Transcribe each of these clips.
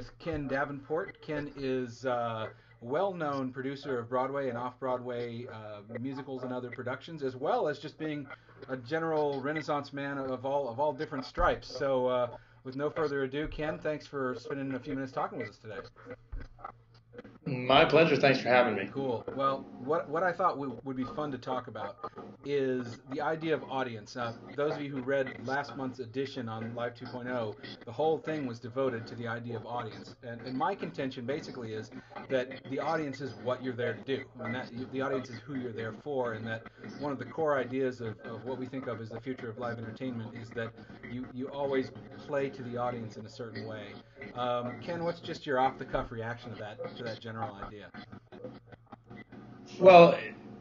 with Ken Davenport. Ken is a well-known producer of Broadway and Off-Broadway musicals and other productions, as well as just being a general Renaissance man of all different stripes. So, with no further ado, Ken, thanks for spending a few minutes talking with us today. My pleasure. Thanks for having me. Cool. Well, what I thought would be fun to talk about is the idea of audience. Those of you who read last month's edition on Live 2.0, the whole thing was devoted to the idea of audience. And my contention basically is that the audience is what you're there to do. I mean, the audience is who you're there for, and that one of the core ideas of what we think of as the future of live entertainment is that you always play to the audience in a certain way. Ken, what's just your off-the-cuff reaction to that general idea? Well,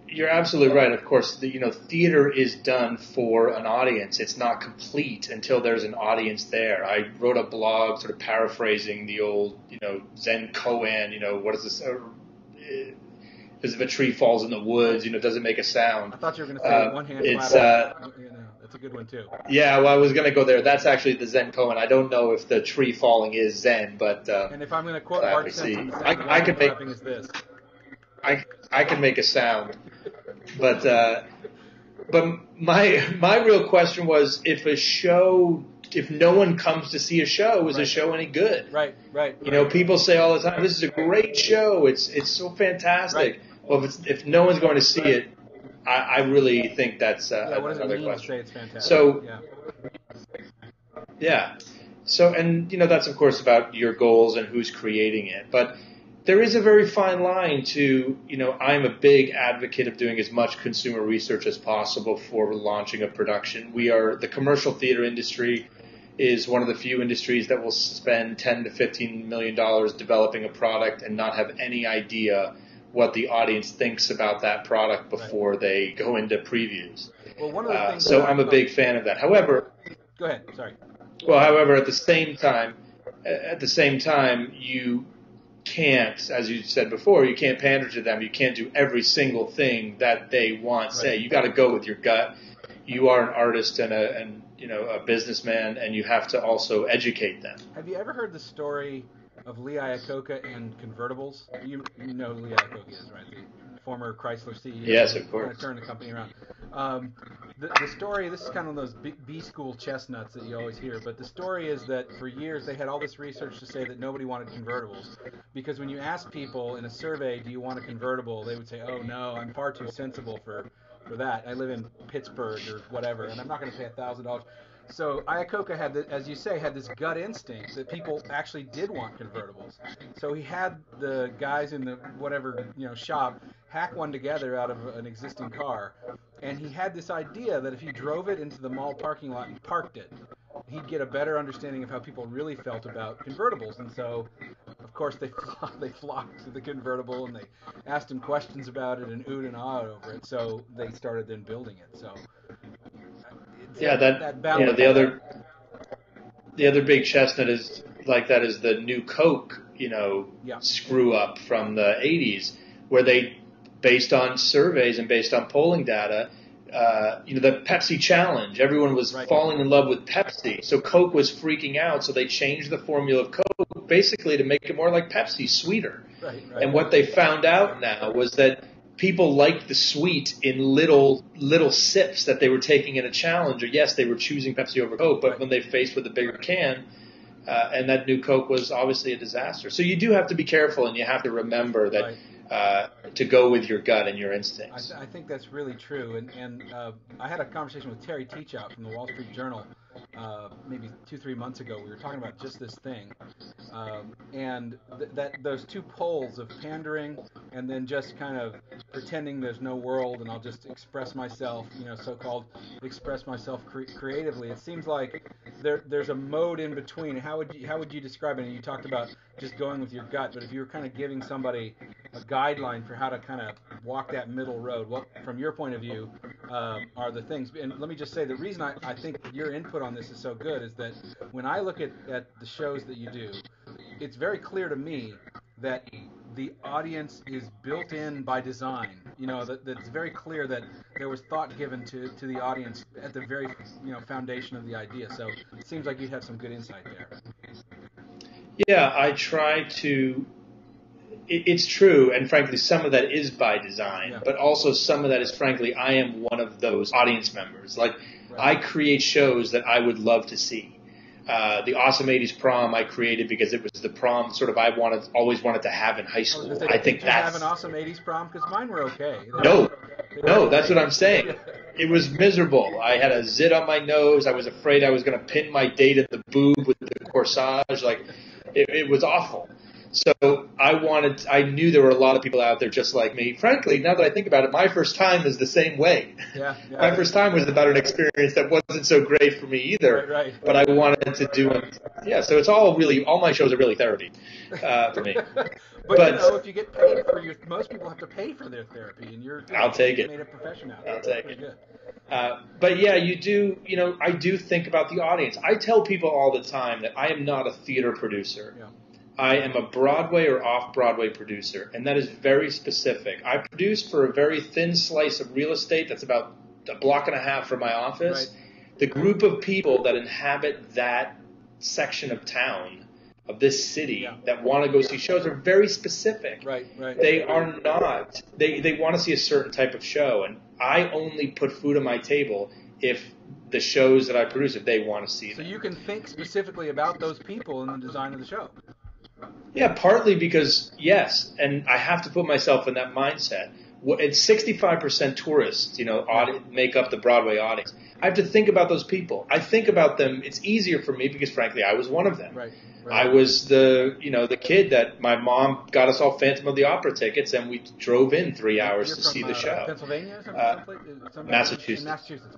you're absolutely right. Of course, theater is done for an audience. It's not complete until there's an audience there. I wrote a blog sort of paraphrasing the old, Zen koan, what is this? As if a tree falls in the woods, does it make a sound? I thought you were going to say one hand it's, clap. That's a good one too. Yeah, well, I was going to go there. That's actually the Zen koan. I don't know if the tree falling is Zen, but and if I'm going to quote Bart Simpson, I could make is this. I can make a sound, but my real question was if no one comes to see a show, is a show any good? Right. People say all the time, this is a great show. It's so fantastic. Right. Well, if no one's going to see it, I really think that's what does another it mean question. To say it's fantastic? So, yeah. So, and that's of course about your goals and who's creating it, but there is a very fine line to, I'm a big advocate of doing as much consumer research as possible for launching a production. The commercial theater industry is one of the few industries that will spend $10 to $15 million developing a product and not have any idea what the audience thinks about that product before they go into previews. Well, one of the things so I'm a big fan of that. However, go ahead. Sorry. Well, however, at the same time, you can't, as you said before, you can't pander to them. You can't do every single thing that they want. Say, you got to go with your gut. You are an artist and a businessman, and you have to also educate them. Have you ever heard the story of Lee Iacocca and convertibles? You know who Lee Iacocca is, right? The former Chrysler CEO. Yes, of course. Turned the company around. The story, this is kind of those B-school chestnuts that you always hear, but the story is that for years they had all this research to say that nobody wanted convertibles. Because when you ask people in a survey, do you want a convertible, they would say, oh no, I'm far too sensible for that. I live in Pittsburgh or whatever, and I'm not going to pay $1,000. So Iacocca had, as you say, had this gut instinct that people actually did want convertibles. So he had the guys in the whatever shop hack one together out of an existing car, and he had this idea that if he drove it into the mall parking lot and parked it, he'd get a better understanding of how people really felt about convertibles. And so, of course, they flocked to the convertible and they asked him questions about it and oohed and ahhed over it. So they started then building it. So. Yeah, the other big chestnut is like that is the new Coke, screw up from the 80s, where they, based on surveys and based on polling data, the Pepsi challenge, everyone was falling in love with Pepsi. So Coke was freaking out. So they changed the formula of Coke basically to make it more like Pepsi, sweeter. Right. And what they found out now was that people liked the sweet in little sips that they were taking in a challenge. Or yes, they were choosing Pepsi over Coke, but when they faced with a bigger can, and that new Coke was obviously a disaster. So you do have to be careful, and you have to remember that to go with your gut and your instincts. I think that's really true. And I had a conversation with Terry Teachout from the Wall Street Journal maybe 2-3 months ago. We were talking about just this thing, and that those two poles of pandering and then just kind of pretending there's no world and I'll just express myself, so-called express myself creatively. It seems like there's a mode in between. How would you describe it? And you talked about just going with your gut, but if you were kind of giving somebody a guideline for how to kind of walk that middle road, what, from your point of view, are the things? And let me just say, the reason I think your input on this is so good is that when I look at the shows that you do, it's very clear to me that the audience is built in by design. That it's very clear that there was thought given to the audience at the very foundation of the idea. So it seems like you'd have some good insight there. Yeah, I try to. It's true, and frankly, some of that is by design, but also some of that is, frankly, I am one of those audience members. Like, I create shows that I would love to see. The Awesome 80s Prom I created because it was the prom sort of I always wanted to have in high school. I think did you have an Awesome 80s Prom? Because mine were okay. No, that's what I'm saying. It was miserable. I had a zit on my nose. I was afraid I was going to pin my date at the boob with the corsage. Like, it was awful. So I knew there were a lot of people out there just like me. Frankly, now that I think about it, my first time is the same way. My first time was about an experience that wasn't so great for me either. Right. But I wanted to do it. Yeah, so it's all my shows are really therapy for me. But if you get paid for most people have to pay for their therapy, and I'll take it. Made a profession out of it. I'll take it. Good. But yeah, I do think about the audience. I tell people all the time that I am not a theater producer. Yeah. I am a Broadway or off-Broadway producer, and that is very specific. I produce for a very thin slice of real estate that's about a block and a half from my office. Right. The group of people that inhabit that section of town, of this city, that want to go see shows are very specific. Right. They are not. They want to see a certain type of show, and I only put food on my table if the shows that I produce, if they want to see them. So you can think specifically about those people in the design of the show. Yeah, partly because, yes, and I have to put myself in that mindset. It's 65% tourists, make up the Broadway audience. I have to think about those people. I think about them. It's easier for me because, frankly, I was one of them. Right. I was the kid that my mom got us all Phantom of the Opera tickets, and we drove in 3 hours to see the show. Pennsylvania? Massachusetts. Massachusetts.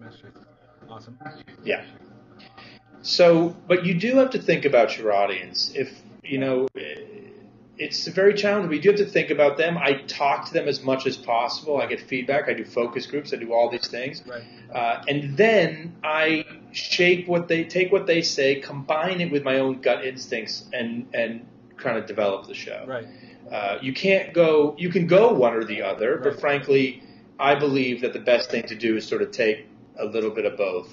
Awesome. Yeah. So, but you do have to think about your audience. It's very challenging. We do have to think about them. I talk to them as much as possible. I get feedback. I do focus groups. I do all these things. Right. And then I take what they say, combine it with my own gut instincts, and kind of develop the show. Right. You can go one or the other, but frankly, I believe that the best thing to do is sort of take a little bit of both.